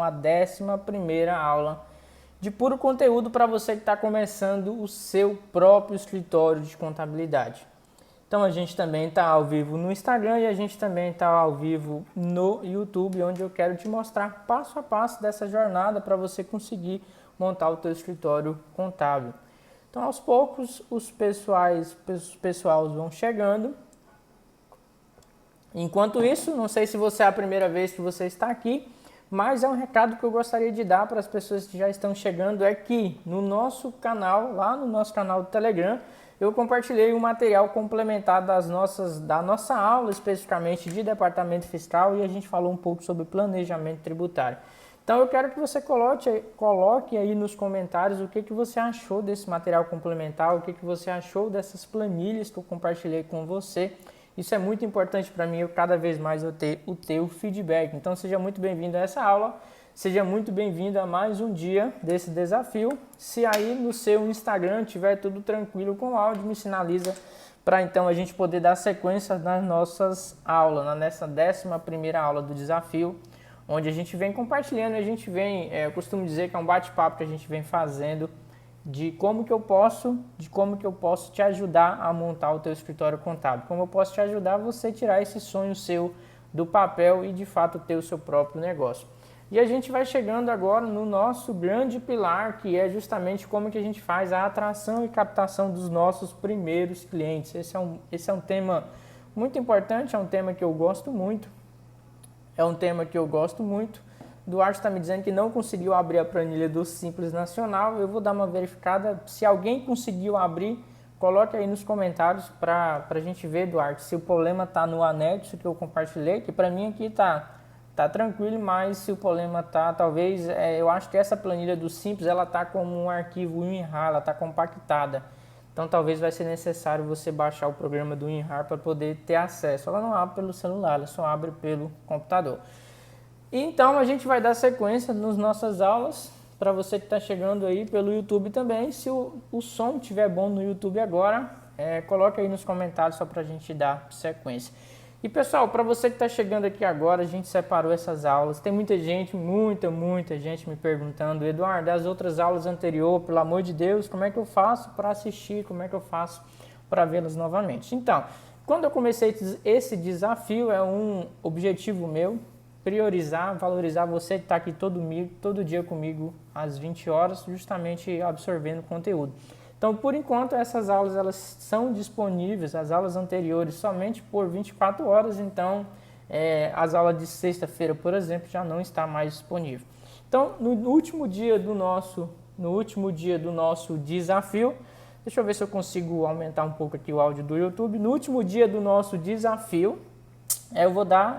A 11ª aula de puro conteúdo para você que está começando o seu próprio escritório de contabilidade. Então a gente também está ao vivo no Instagram e a gente também está ao vivo no YouTube, onde eu quero te mostrar passo a passo dessa jornada para você conseguir montar o teu escritório contábil. Então aos poucos os pessoais vão chegando. Enquanto isso, não sei se você é a primeira vez que você está aqui, mas é um recado que eu gostaria de dar para as pessoas que já estão chegando, é que no nosso canal, lá no nosso canal do Telegram, eu compartilhei um material complementar da nossa aula, especificamente de departamento fiscal, e a gente falou um pouco sobre planejamento tributário. Então eu quero que você coloque aí nos comentários o que você achou desse material complementar, o que você achou dessas planilhas que eu compartilhei com você. Isso é muito importante para mim, cada vez mais eu ter o teu feedback. Então seja muito bem-vindo a essa aula, seja muito bem-vindo a mais um dia desse desafio. Se aí no seu Instagram tiver tudo tranquilo com o áudio, me sinaliza para então a gente poder dar sequência nas nossas aulas, nessa 11ª aula do desafio, onde a gente vem compartilhando, a gente vem, eu costumo dizer que é um bate-papo que a gente vem fazendo de como que eu posso te ajudar a montar o teu escritório contábil, como eu posso te ajudar a você tirar esse sonho seu do papel e de fato ter o seu próprio negócio. E a gente vai chegando agora no nosso grande pilar, que é justamente como que a gente faz a atração e captação dos nossos primeiros clientes. Esse é um tema muito importante, é um tema que eu gosto muito, Duarte está me dizendo que não conseguiu abrir a planilha do Simples Nacional. Eu vou dar uma verificada. Se alguém conseguiu abrir, coloque aí nos comentários para a gente ver, Duarte, se o problema está no anexo que eu compartilhei, que para mim aqui tá tranquilo, mas se o problema está, talvez, eu acho que essa planilha do Simples, ela está como um arquivo WinRAR, ela está compactada. Então talvez vai ser necessário você baixar o programa do WinRAR para poder ter acesso. Ela não abre pelo celular, ela só abre pelo computador. Então a gente vai dar sequência nas nossas aulas, para você que está chegando aí pelo YouTube também. Se o som estiver bom no YouTube agora, coloque aí nos comentários só para a gente dar sequência. E pessoal, para você que está chegando aqui agora, a gente separou essas aulas. Tem muita gente me perguntando: Eduardo, as outras aulas anteriores, pelo amor de Deus, como é que eu faço para assistir, como é que eu faço para vê-las novamente? Então, quando eu comecei esse desafio, é um objetivo meu, priorizar, valorizar você que está aqui todo dia comigo às 20 horas, justamente absorvendo conteúdo. Então, por enquanto, essas aulas elas são disponíveis, as aulas anteriores, somente por 24 horas. Então, as aulas de sexta-feira, por exemplo, já não está mais disponível. Então, no último dia do nosso desafio, deixa eu ver se eu consigo aumentar um pouco aqui o áudio do YouTube. No último dia do nosso desafio,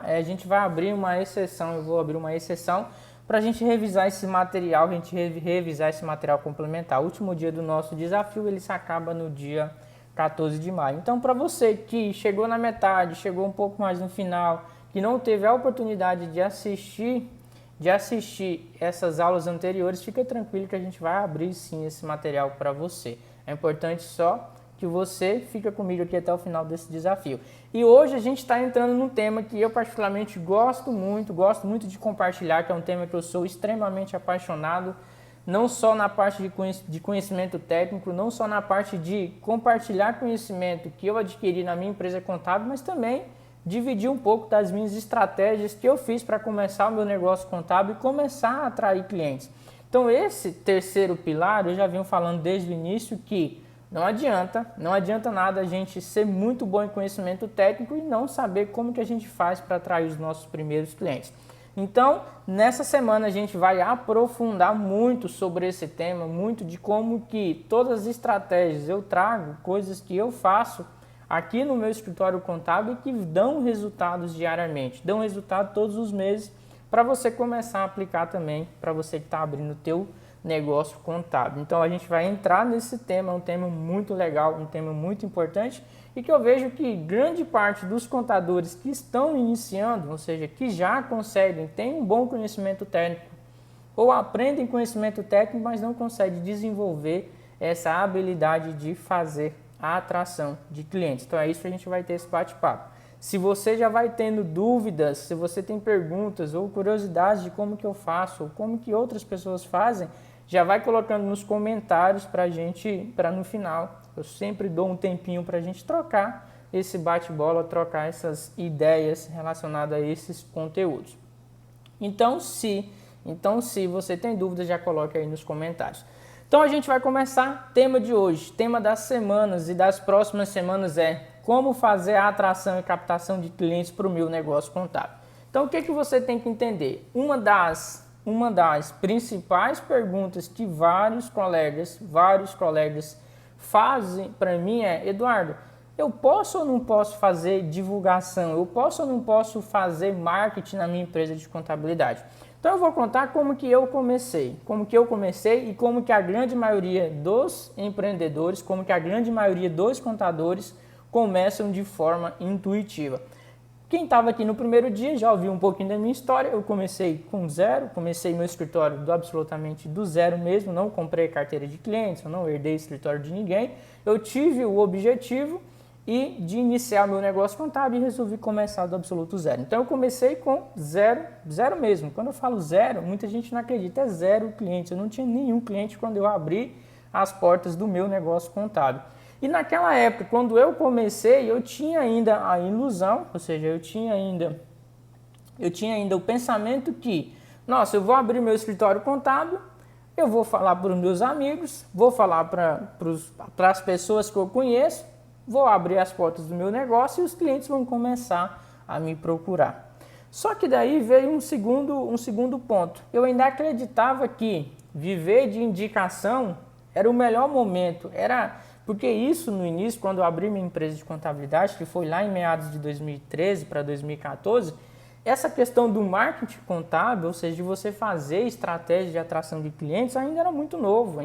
a gente vai abrir uma exceção, eu vou abrir uma exceção para a gente revisar esse material, complementar. O último dia do nosso desafio, ele se acaba no dia 14 de maio. Então, para você que chegou na metade, chegou um pouco mais no final, que não teve a oportunidade de assistir essas aulas anteriores, fica tranquilo que a gente vai abrir sim esse material para você. É importante só que você fica comigo aqui até o final desse desafio. E hoje a gente está entrando num tema que eu particularmente gosto muito de compartilhar, que é um tema que eu sou extremamente apaixonado, não só na parte de conhecimento técnico, não só na parte de compartilhar conhecimento que eu adquiri na minha empresa contábil, mas também dividir um pouco das minhas estratégias que eu fiz para começar o meu negócio contábil e começar a atrair clientes. Então esse terceiro pilar, eu já venho falando desde o início que não adianta nada a gente ser muito bom em conhecimento técnico e não saber como que a gente faz para atrair os nossos primeiros clientes. Então, nessa semana a gente vai aprofundar muito sobre esse tema, muito de como que todas as estratégias eu trago, coisas que eu faço aqui no meu escritório contábil que dão resultados diariamente, dão resultado todos os meses para você começar a aplicar também, para você que está abrindo o teu negócio contábil. Então a gente vai entrar nesse tema, um tema muito legal, um tema muito importante e que eu vejo que grande parte dos contadores que estão iniciando, ou seja, que já conseguem, têm um bom conhecimento técnico ou aprendem conhecimento técnico, mas não conseguem desenvolver essa habilidade de fazer a atração de clientes. Então é isso que a gente vai ter esse bate-papo. Se você já vai tendo dúvidas, se você tem perguntas ou curiosidades de como que eu faço, ou como que outras pessoas fazem, já vai colocando nos comentários para no final, eu sempre dou um tempinho para a gente trocar esse bate-bola, trocar essas ideias relacionadas a esses conteúdos. Então, se você tem dúvidas, já coloque aí nos comentários. Então, a gente vai começar. Tema de hoje, tema das semanas e das próximas semanas é como fazer a atração e captação de clientes para o meu negócio contábil. Então, o que você tem que entender? Uma das principais perguntas que vários colegas fazem para mim é: Eduardo, eu posso ou não posso fazer divulgação? Eu posso ou não posso fazer marketing na minha empresa de contabilidade? Então eu vou contar como que eu comecei e como que a grande maioria dos empreendedores, como que a grande maioria dos contadores começam de forma intuitiva. Quem estava aqui no primeiro dia já ouviu um pouquinho da minha história. Eu comecei com zero, comecei meu escritório absolutamente do zero mesmo, não comprei carteira de clientes, eu não herdei escritório de ninguém. Eu tive o objetivo de iniciar meu negócio contábil e resolvi começar do absoluto zero. Então eu comecei com zero mesmo. Quando eu falo zero, muita gente não acredita, é zero clientes. Eu não tinha nenhum cliente quando eu abri as portas do meu negócio contábil. E naquela época, quando eu comecei, eu tinha ainda a ilusão, ou seja, eu tinha ainda o pensamento que, nossa, eu vou abrir meu escritório contábil, eu vou falar para os meus amigos, vou falar para as pessoas que eu conheço, vou abrir as portas do meu negócio e os clientes vão começar a me procurar. Só que daí veio um segundo ponto. Eu ainda acreditava que viver de indicação era o melhor momento, porque isso no início, quando eu abri minha empresa de contabilidade, que foi lá em meados de 2013 para 2014, essa questão do marketing contábil, ou seja, de você fazer estratégia de atração de clientes, ainda era muito novo,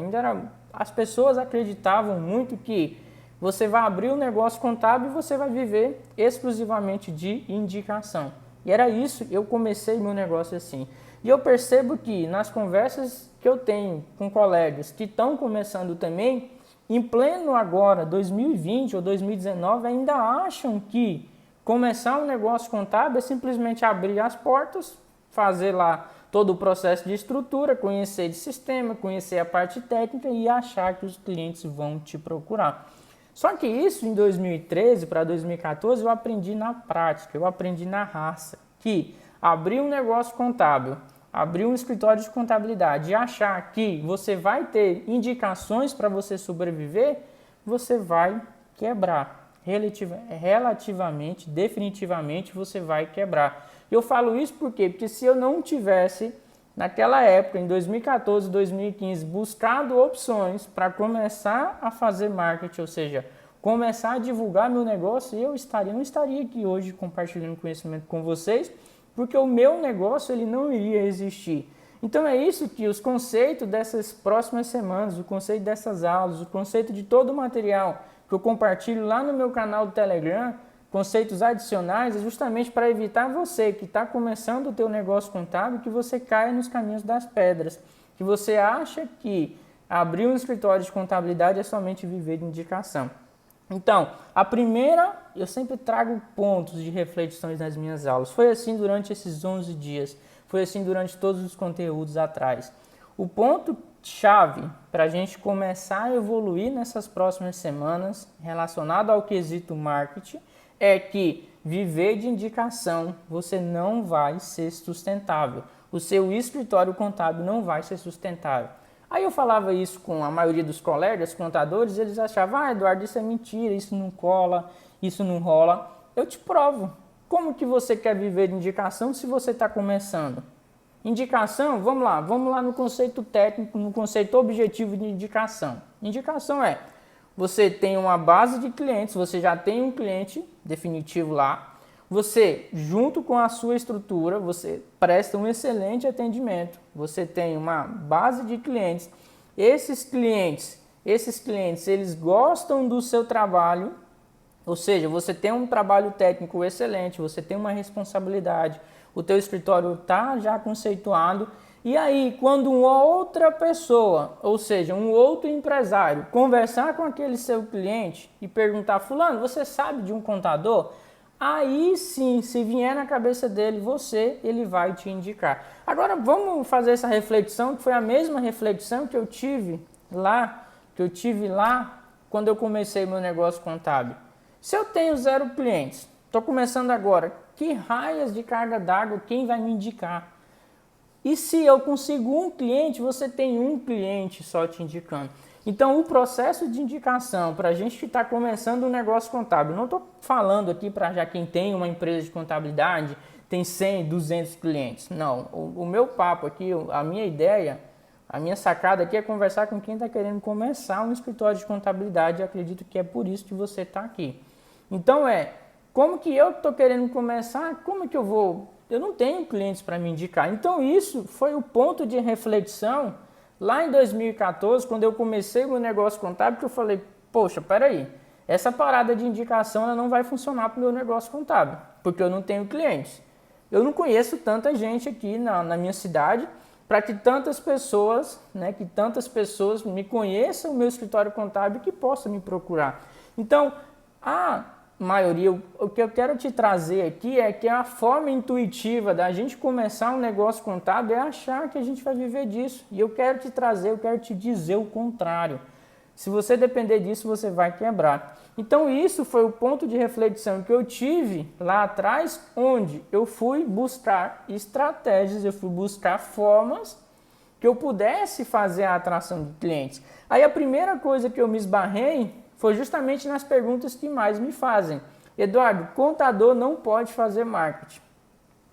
as pessoas acreditavam muito que você vai abrir um negócio contábil e você vai viver exclusivamente de indicação. E era isso, eu comecei meu negócio assim. E eu percebo que nas conversas que eu tenho com colegas que estão começando também, em pleno agora, 2020 ou 2019, ainda acham que começar um negócio contábil é simplesmente abrir as portas, fazer lá todo o processo de estrutura, conhecer de sistema, conhecer a parte técnica e achar que os clientes vão te procurar. Só que isso em 2013 para 2014 eu aprendi na prática, eu aprendi na raça, que abrir um negócio contábil, abrir um escritório de contabilidade e achar que você vai ter indicações para você sobreviver, você vai quebrar. Relativamente, definitivamente você vai quebrar. Eu falo isso porque se eu não tivesse, naquela época, em 2014, 2015, buscado opções para começar a fazer marketing, ou seja, começar a divulgar meu negócio, eu não estaria aqui hoje compartilhando conhecimento com vocês, porque o meu negócio ele não iria existir. Então é isso que os conceitos dessas próximas semanas, o conceito dessas aulas, o conceito de todo o material que eu compartilho lá no meu canal do Telegram, conceitos adicionais, é justamente para evitar você que está começando o teu negócio contábil, que você caia nos caminhos das pedras, que você acha que abrir um escritório de contabilidade é somente viver de indicação. Então, a primeira, eu sempre trago pontos de reflexões nas minhas aulas. Foi assim durante esses 11 dias, foi assim durante todos os conteúdos atrás. O ponto chave para a gente começar a evoluir nessas próximas semanas, relacionado ao quesito marketing, é que viver de indicação você não vai ser sustentável. O seu escritório contábil não vai ser sustentável. Aí eu falava isso com a maioria dos colegas contadores, eles achavam, Eduardo, isso é mentira, isso não cola, isso não rola. Eu te provo. Como que você quer viver de indicação se você está começando? Indicação, vamos lá no conceito técnico, no conceito objetivo de indicação. Indicação é, você tem uma base de clientes, você já tem um cliente definitivo lá, você, junto com a sua estrutura, você presta um excelente atendimento, você tem uma base de clientes, esses clientes, eles gostam do seu trabalho, ou seja, você tem um trabalho técnico excelente, você tem uma responsabilidade, o teu escritório está já conceituado, e aí quando uma outra pessoa, ou seja, um outro empresário, conversar com aquele seu cliente e perguntar, fulano, você sabe de um contador? Aí sim, se vier na cabeça dele ele vai te indicar. Agora vamos fazer essa reflexão, que foi a mesma reflexão que eu tive lá quando eu comecei meu negócio contábil. Se eu tenho 0 clientes, estou começando agora, que raias de carga d'água quem vai me indicar? E se eu consigo um cliente, você tem um cliente só te indicando. Então, o processo de indicação para a gente que está começando um negócio contábil, não estou falando aqui para já quem tem uma empresa de contabilidade, tem 100, 200 clientes. Não, o meu papo aqui, a minha ideia, a minha sacada aqui é conversar com quem está querendo começar um escritório de contabilidade. Eu acredito que é por isso que você está aqui. Então, como que eu estou querendo começar, como que eu vou? Eu não tenho clientes para me indicar. Então, isso foi o ponto de reflexão lá em 2014, quando eu comecei o meu negócio contábil, que eu falei, poxa, peraí, essa parada de indicação ela não vai funcionar para o meu negócio contábil, porque eu não tenho clientes. Eu não conheço tanta gente aqui na minha cidade para que tantas pessoas me conheçam o meu escritório contábil e que possam me procurar. Então, a maioria, o que eu quero te trazer aqui é que a forma intuitiva da gente começar um negócio contábil é achar que a gente vai viver disso. E eu quero te dizer o contrário. Se você depender disso, você vai quebrar. Então isso foi o ponto de reflexão que eu tive lá atrás, onde eu fui buscar estratégias, eu fui buscar formas que eu pudesse fazer a atração de clientes. Aí a primeira coisa que eu me esbarrei foi justamente nas perguntas que mais me fazem. Eduardo, contador não pode fazer marketing.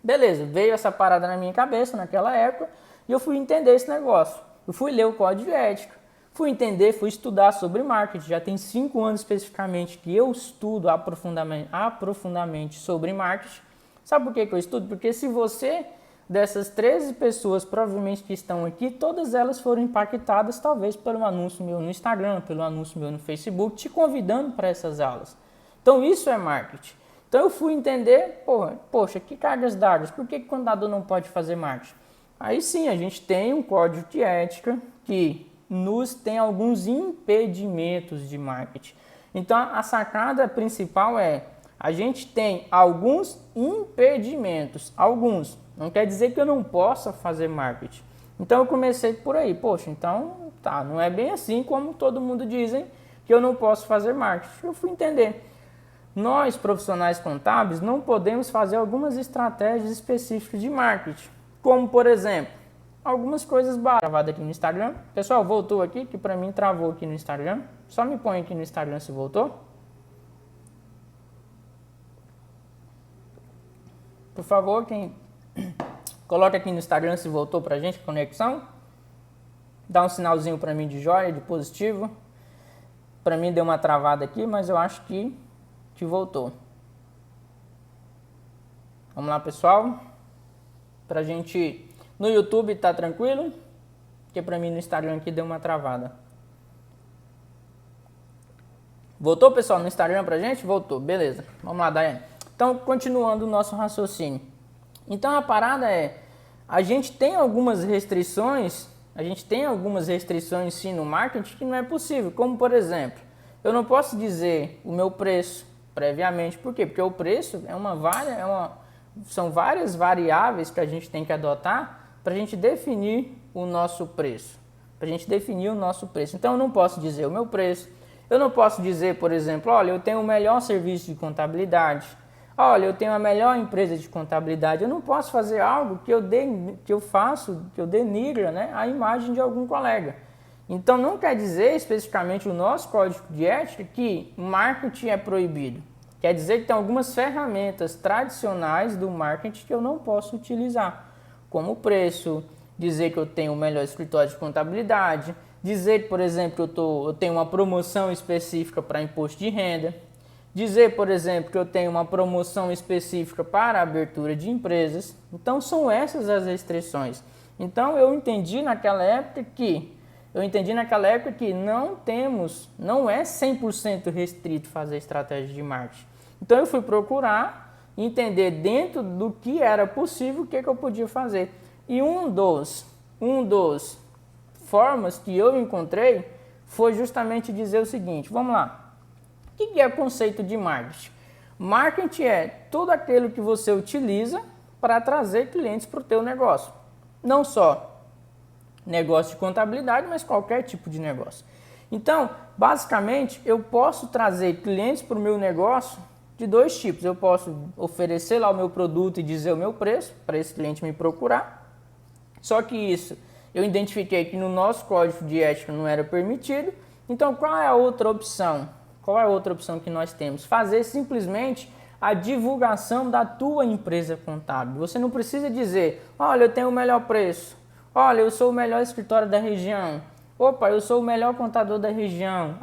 Beleza, veio essa parada na minha cabeça naquela época e eu fui entender esse negócio. Eu fui ler o código de ética, fui entender, fui estudar sobre marketing. Já tem 5 anos especificamente que eu estudo aprofundadamente sobre marketing. Sabe por que eu estudo? Porque se você, dessas 13 pessoas provavelmente que estão aqui, todas elas foram impactadas talvez pelo anúncio meu no Instagram, pelo anúncio meu no Facebook, te convidando para essas aulas. Então isso é marketing. Então eu fui entender, poxa, que cargas d'água, por que o contador não pode fazer marketing? Aí sim, a gente tem um código de ética que nos tem alguns impedimentos de marketing. Então a sacada principal a gente tem alguns impedimentos, alguns. Não quer dizer que eu não possa fazer marketing. Então eu comecei por aí. Poxa, então não é bem assim como todo mundo dizem que eu não posso fazer marketing. Eu fui entender. Nós, profissionais contábeis, não podemos fazer algumas estratégias específicas de marketing. Como, por exemplo, algumas coisas gravadas aqui no Instagram. Pessoal, voltou aqui, que para mim travou aqui no Instagram. Só me põe aqui no Instagram se voltou. Por favor, quem coloca aqui no Instagram se voltou pra gente a conexão. Dá um sinalzinho para mim de joia, de positivo. Para mim deu uma travada aqui, mas eu acho que voltou. Vamos lá, pessoal. Pra gente no YouTube tá tranquilo, porque para mim no Instagram aqui deu uma travada. Voltou, pessoal, no Instagram pra gente? Voltou, beleza. Vamos lá, Daiane. Então, continuando o nosso raciocínio. Então, a parada a gente tem algumas restrições, sim no marketing que não é possível. Como, por exemplo, eu não posso dizer o meu preço previamente. Por quê? Porque o preço são várias variáveis que a gente tem que adotar para a gente definir o nosso preço. Então, eu não posso dizer o meu preço. Eu não posso dizer, por exemplo, olha, eu tenho o melhor serviço de contabilidade. Olha, eu tenho a melhor empresa de contabilidade. Eu não posso fazer algo que eu denigre, né, a imagem de algum colega. Então, não quer dizer especificamente o nosso código de ética que marketing é proibido. Quer dizer que tem algumas ferramentas tradicionais do marketing que eu não posso utilizar, como o preço, dizer que eu tenho o melhor escritório de contabilidade, dizer, por exemplo, que eu tenho uma promoção específica para imposto de renda, dizer, por exemplo, que eu tenho uma promoção específica para a abertura de empresas. Então, são essas as restrições. Então, eu entendi naquela época que não é 100% restrito fazer estratégia de marketing. Então, eu fui procurar entender dentro do que era possível o que eu podia fazer. E um dos formas que eu encontrei foi justamente dizer o seguinte, vamos lá. O que é o conceito de marketing? Marketing é tudo aquilo que você utiliza para trazer clientes para o teu negócio. Não só negócio de contabilidade, mas qualquer tipo de negócio. Então, basicamente, eu posso trazer clientes para o meu negócio de dois tipos. Eu posso oferecer lá o meu produto e dizer o meu preço para esse cliente me procurar. Só que isso eu identifiquei que no nosso código de ética não era permitido. Então, qual é a outra opção? Qual é a outra opção que nós temos? Fazer simplesmente a divulgação da tua empresa contábil. Você não precisa dizer, olha, eu tenho o melhor preço. Olha, eu sou o melhor escritório da região. Opa, eu sou o melhor contador da região.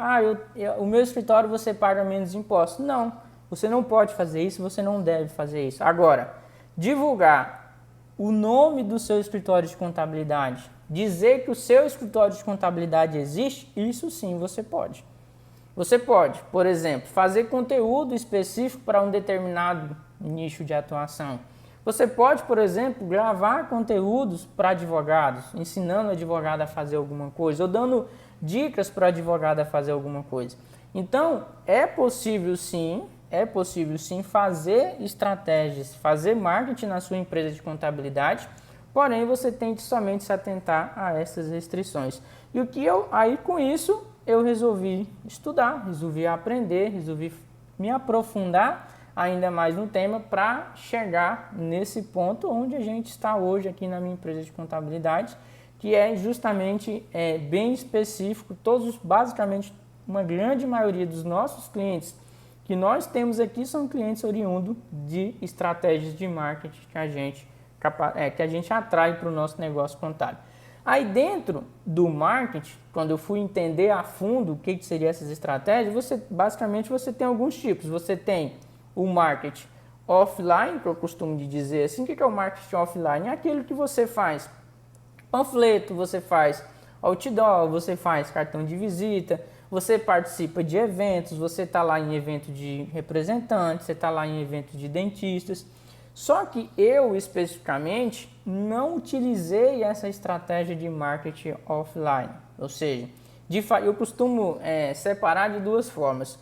O meu escritório você paga menos impostos. Não, você não pode fazer isso, você não deve fazer isso. Agora, divulgar o nome do seu escritório de contabilidade, dizer que o seu escritório de contabilidade existe, isso sim você pode. Você pode, por exemplo, fazer conteúdo específico para um determinado nicho de atuação. Você pode, por exemplo, gravar conteúdos para advogados, ensinando o advogado a fazer alguma coisa, ou dando dicas para o advogado a fazer alguma coisa. Então, é possível sim fazer estratégias, fazer marketing na sua empresa de contabilidade, porém você tem que somente se atentar a essas restrições. E com isso, eu resolvi estudar, resolvi aprender, resolvi me aprofundar ainda mais no tema para chegar nesse ponto onde a gente está hoje aqui na minha empresa de contabilidade, que é justamente bem específico. Basicamente, uma grande maioria dos nossos clientes que nós temos aqui são clientes oriundos de estratégias de marketing que a gente atrai para o nosso negócio contábil. Aí dentro do marketing, quando eu fui entender a fundo o que seriam essas estratégias, basicamente você tem alguns tipos. Você tem o marketing offline, que eu costumo dizer assim. O que é o marketing offline? É aquilo que você faz panfleto, você faz outdoor, você faz cartão de visita, você participa de eventos, você está lá em evento de representantes, você está lá em evento de dentistas. Só que eu, especificamente, não utilizei essa estratégia de marketing offline. Ou seja, eu costumo separar de duas formas.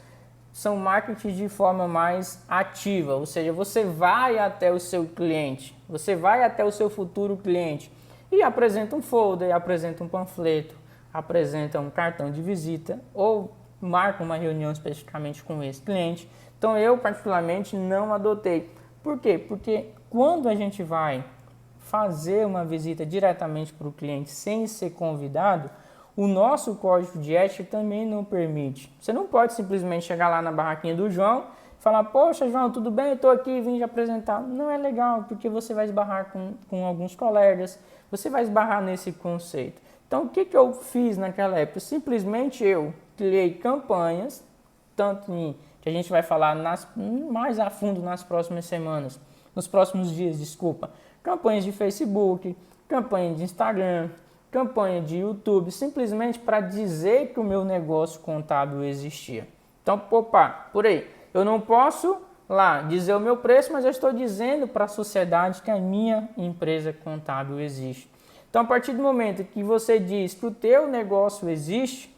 São marketing de forma mais ativa, ou seja, você vai até o seu cliente, você vai até o seu futuro cliente e apresenta um folder, apresenta um panfleto, apresenta um cartão de visita ou marca uma reunião especificamente com esse cliente. Então eu particularmente não adotei. Por quê? Porque quando a gente vai fazer uma visita diretamente para o cliente sem ser convidado, o nosso código de ética também não permite. Você não pode simplesmente chegar lá na barraquinha do João e falar, poxa João, tudo bem? Eu estou aqui, vim te apresentar. Não é legal, porque você vai esbarrar com alguns colegas, você vai esbarrar nesse conceito. Então o que eu fiz naquela época? Simplesmente eu criei campanhas, que a gente vai falar mais a fundo nas próximas semanas, nos próximos dias, desculpa. Campanhas de Facebook, campanha de Instagram, campanha de YouTube, simplesmente para dizer que o meu negócio contábil existia. Então, por aí, eu não posso lá dizer o meu preço, mas eu estou dizendo para a sociedade que a minha empresa contábil existe. Então, a partir do momento que você diz que o teu negócio existe,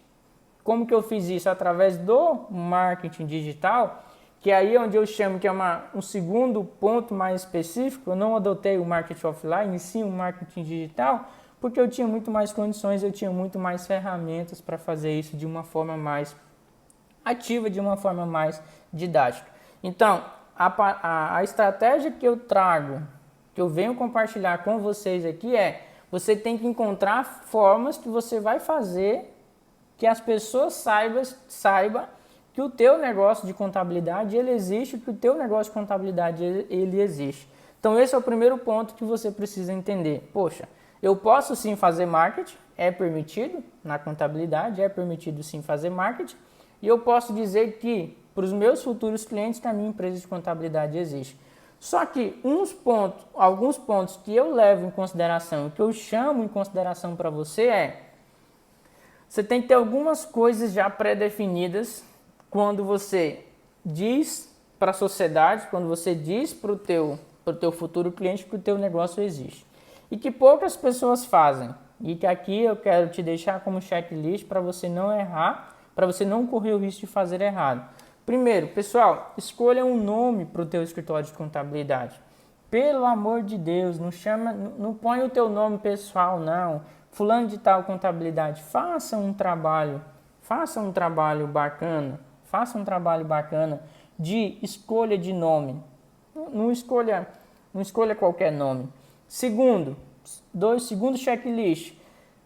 como que eu fiz isso? Através do marketing digital, que aí é onde eu chamo que é um segundo ponto mais específico. Eu não adotei o marketing offline, e sim o marketing digital, porque eu tinha muito mais condições, eu tinha muito mais ferramentas para fazer isso de uma forma mais ativa, de uma forma mais didática. Então, a estratégia que eu trago, que eu venho compartilhar com vocês aqui você tem que encontrar formas que você vai fazer que as pessoas saibam que o teu negócio de contabilidade ele existe, que o teu negócio de contabilidade ele existe. Então esse é o primeiro ponto que você precisa entender. Poxa, eu posso sim fazer marketing, é permitido na contabilidade, é permitido sim fazer marketing, e eu posso dizer que para os meus futuros clientes que a minha empresa de contabilidade existe. Só que alguns pontos que eu levo em consideração, que eu chamo em consideração para você você tem que ter algumas coisas já pré-definidas quando você diz para a sociedade, quando você diz para o teu futuro cliente que o teu negócio existe. E que poucas pessoas fazem. E que aqui eu quero te deixar como checklist para você não errar, para você não correr o risco de fazer errado. Primeiro, pessoal, escolha um nome para o teu escritório de contabilidade. Pelo amor de Deus, não põe o teu nome pessoal, não. Fulano de tal contabilidade. Faça um trabalho bacana de escolha de nome. Não escolha qualquer nome. Segundo checklist.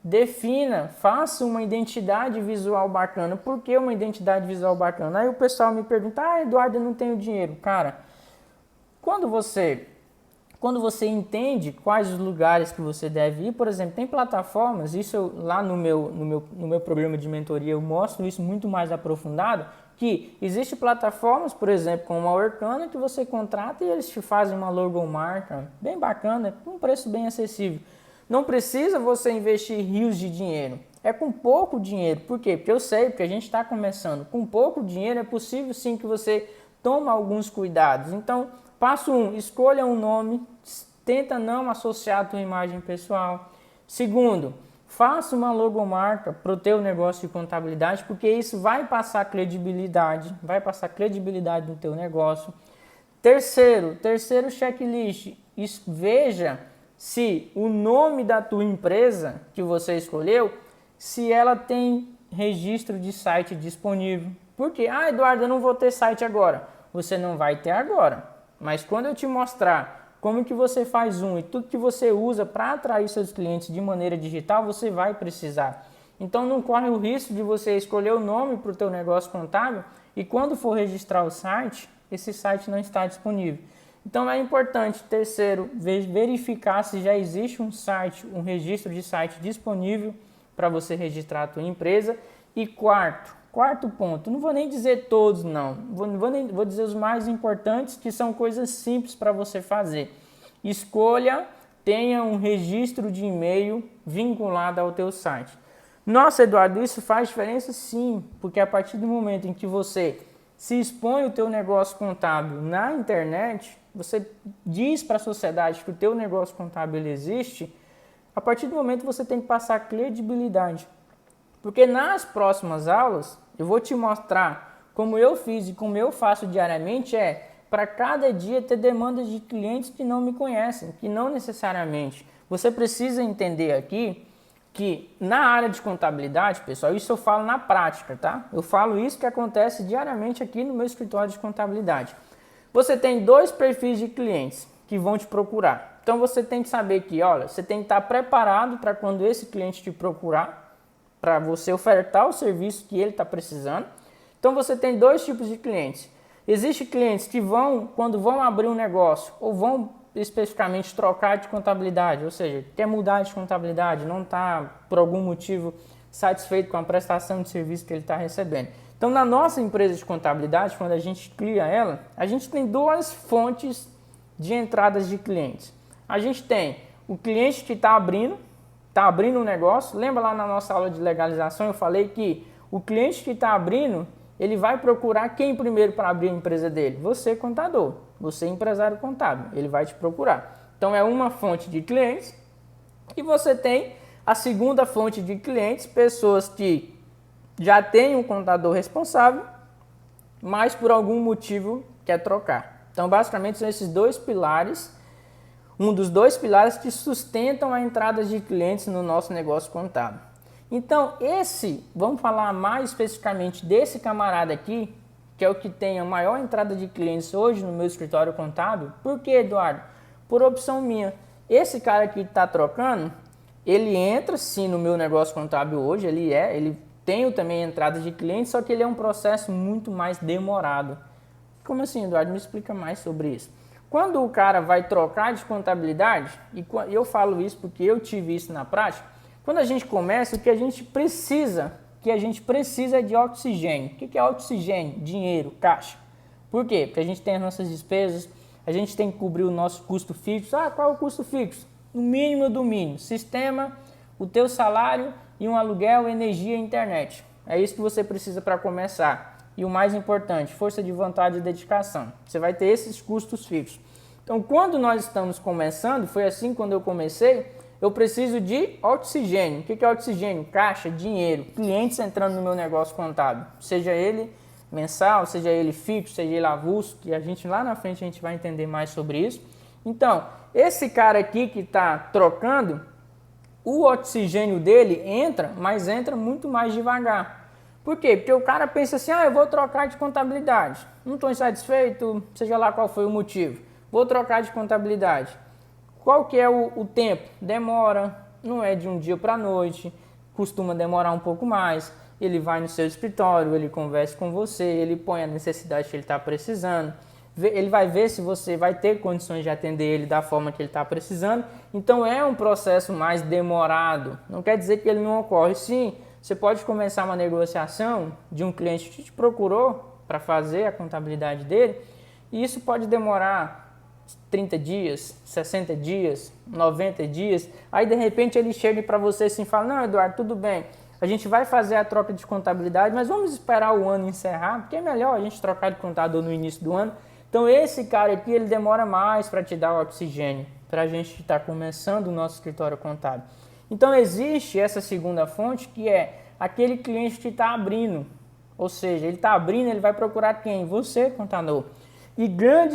Defina, faça uma identidade visual bacana. Por que uma identidade visual bacana? Aí o pessoal me pergunta, Eduardo, eu não tenho dinheiro. Cara, quando você entende quais os lugares que você deve ir, por exemplo, tem plataformas, isso lá no meu programa de mentoria eu mostro isso muito mais aprofundado, que existe plataformas, por exemplo, como a Orkana, que você contrata e eles te fazem uma logomarca bem bacana, com um preço bem acessível. Não precisa você investir rios de dinheiro, é com pouco dinheiro. Por quê? Porque eu sei, porque a gente está começando. Com pouco dinheiro é possível sim que você tome alguns cuidados. Então, passo 1, escolha um nome, tenta não associar a tua imagem pessoal. Segundo, faça uma logomarca para o teu negócio de contabilidade, porque isso vai passar credibilidade no teu negócio. Terceiro checklist, veja se o nome da tua empresa que você escolheu, se ela tem registro de site disponível. Por quê? Eduardo, eu não vou ter site agora. Você não vai ter agora, mas quando eu te mostrar como que você faz e tudo que você usa para atrair seus clientes de maneira digital, você vai precisar. Então não corre o risco de você escolher o nome para o teu negócio contábil e quando for registrar o site, esse site não está disponível. Então é importante, terceiro, verificar se já existe um site, um registro de site disponível para você registrar a tua empresa. E quarto ponto, não vou nem dizer todos não, vou dizer os mais importantes, que são coisas simples para você fazer. Tenha um registro de e-mail vinculado ao teu site. Nossa, Eduardo, isso faz diferença? Sim, porque a partir do momento em que você se expõe o teu negócio contábil na internet, você diz para a sociedade que o teu negócio contábil existe, a partir do momento você tem que passar credibilidade. Porque nas próximas aulas eu vou te mostrar como eu fiz e como eu faço diariamente, para cada dia ter demandas de clientes que não me conhecem, que não necessariamente. Você precisa entender aqui que na área de contabilidade, pessoal, isso eu falo na prática, tá? Eu falo isso que acontece diariamente aqui no meu escritório de contabilidade. Você tem 2 perfis de clientes que vão te procurar. Então você tem que saber que, olha, você tem que estar preparado para quando esse cliente te procurar, para você ofertar o serviço que ele está precisando. Então você tem 2 tipos de clientes. Existem clientes que quando vão abrir um negócio, ou vão especificamente trocar de contabilidade, ou seja, quer mudar de contabilidade, não está por algum motivo satisfeito com a prestação de serviço que ele está recebendo. Então, na nossa empresa de contabilidade, quando a gente cria ela, a gente tem 2 fontes de entradas de clientes. A gente tem o cliente que está abrindo um negócio. Lembra lá na nossa aula de legalização, eu falei que o cliente que está abrindo, ele vai procurar quem primeiro para abrir a empresa dele? Você, contador. Você, empresário contábil. Ele vai te procurar. Então, é uma fonte de clientes. E você tem a segunda fonte de clientes, pessoas que já têm um contador responsável, mas por algum motivo quer trocar. Então, basicamente, são esses 2 pilares, um dos 2 pilares que sustentam a entrada de clientes no nosso negócio contábil. Então, vamos falar mais especificamente desse camarada aqui, que é o que tem a maior entrada de clientes hoje no meu escritório contábil. Por quê, Eduardo? Por opção minha. Esse cara aqui que está trocando, ele entra sim no meu negócio contábil hoje, ele tem também entrada de clientes, só que ele é um processo muito mais demorado. Como assim, Eduardo? Me explica mais sobre isso. Quando o cara vai trocar de contabilidade, e eu falo isso porque eu tive isso na prática, quando a gente começa, o que a gente precisa é de oxigênio. O que é oxigênio? Dinheiro, caixa. Por quê? Porque a gente tem as nossas despesas, a gente tem que cobrir o nosso custo fixo. Qual é o custo fixo? O mínimo do mínimo. Sistema, o teu salário e um aluguel, energia e internet. É isso que você precisa para começar. E o mais importante, força de vontade e dedicação. Você vai ter esses custos fixos. Então, quando nós estamos começando, foi assim quando eu comecei, eu preciso de oxigênio. O que é oxigênio? Caixa, dinheiro, clientes entrando no meu negócio contábil. Seja ele mensal, seja ele fixo, seja ele avulso, que a gente lá na frente a gente vai entender mais sobre isso. Então, esse cara aqui que está trocando, o oxigênio dele entra, mas entra muito mais devagar. Por quê? Porque o cara pensa assim, eu vou trocar de contabilidade, não estou insatisfeito, seja lá qual foi o motivo, vou trocar de contabilidade. Qual que é o tempo? Demora, não é de um dia para a noite, costuma demorar um pouco mais. Ele vai no seu escritório, ele conversa com você, ele põe a necessidade que ele está precisando, ele vai ver se você vai ter condições de atender ele da forma que ele está precisando. Então é um processo mais demorado, não quer dizer que ele não ocorre. Sim, você pode começar uma negociação de um cliente que te procurou para fazer a contabilidade dele, e isso pode demorar 30 dias, 60 dias, 90 dias, aí de repente ele chega para você assim e fala, não, Eduardo, tudo bem, a gente vai fazer a troca de contabilidade, mas vamos esperar o ano encerrar, porque é melhor a gente trocar de contador no início do ano. Então esse cara aqui, ele demora mais para te dar o oxigênio, para a gente estar começando o nosso escritório contábil. Então existe essa segunda fonte, que é aquele cliente que está abrindo, ou seja, ele está abrindo, ele vai procurar quem? Você, contador. E